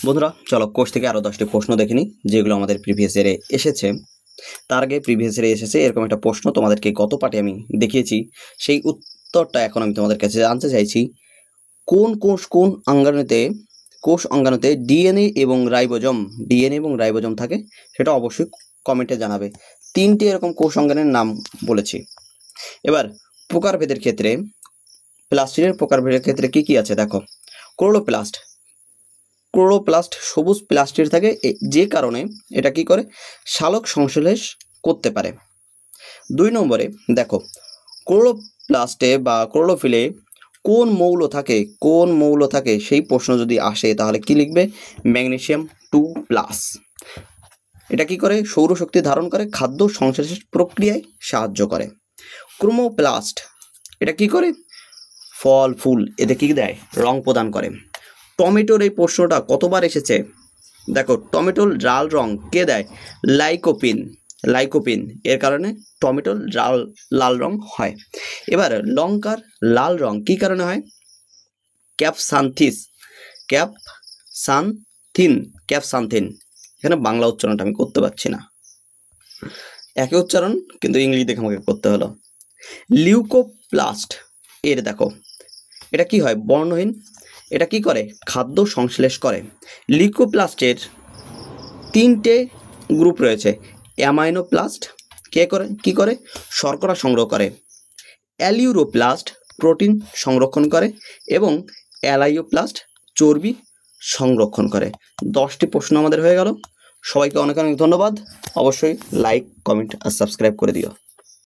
বন্ধুরা চলো কোর্স থেকে আরও 10টি প্রশ্ন দেখে নিই যেগুলো আমাদের প্রিভিয়াস ইয়ারে এসেছে। তার আগে প্রিভিয়াস ইয়ারে এসেছে এরকম একটা প্রশ্ন তোমাদেরকে গত পাঠে আমি দেখিয়েছি, সেই উত্তরটা এখন আমি তোমাদের কাছে জানতে চাইছি। কোন কোষ অঙ্গাণুতে ডিএনএ এবং রাইবোজোম থাকে সেটা অবশ্যই কমেন্টে জানাবে। 3টি এরকম কোষ অঙ্গাণুর নাম বলেছি। এবার প্রকারভেদের ক্ষেত্রে প্লাস্টিডের প্রকারভেদের ক্ষেত্রে কি কি আছে দেখো। ক্লোরোপ্লাস্ট সবুজ প্লাস্টিড থাকে, যে কারণে এটা কি করে সালোক সংশ্লেষ করতে পারে। 2 নম্বরে দেখো, ক্লোরোপ্লাস্টে বা ক্লোরোফিলে কোন মৌল থাকে সেই প্রশ্ন যদি আসে তাহলে কি লিখবে? ম্যাগনেসিয়াম 2+। এটা কি করে? সৌরশক্তি ধারণ করে, খাদ্য সংশ্লেষের প্রক্রিয়ায় সাহায্য করে। ক্রোমোপ্লাস্ট এটা কি করে? ফল ফুল এতে কি দেয়? রং প্রদান করে। টমেটোর এই প্রশ্নটা কতবার এসেছে দেখো। টমেটোর লাল রং কে দেয়? লাইকোপিন এর কারণে টমেটোর লাল রং হয়। এবার লঙ্কার লাল রং কি কারণে হয়? ক্যাপসান্থিন। এখানে বাংলা উচ্চারণটা আমি করতে পারছি না, একই উচ্চারণ কিন্তু ইংলিশ দেখে আমাকে করতে হলো। লিউকোপ্লাস্ট এর দেখো এটা কি হয়? বর্ণহীন। এটা কি করে? খাদ্য সংশ্লেষ করে। লিউকোপ্লাস্টের 3টে গ্রুপ রয়েছে। অ্যামাইনোপ্লাস্ট কি করে? শর্করা সংগ্রহ করে। অ্যালিউরোপ্লাস্ট প্রোটিন সংরক্ষণ করে এবং অ্যালাইওপ্লাস্ট চর্বি সংরক্ষণ করে। 10টি প্রশ্ন আমাদের হয়ে গেল। সবাইকে অনেক অনেক ধন্যবাদ। অবশ্যই লাইক, কমেন্ট আর সাবস্ক্রাইব করে দিও।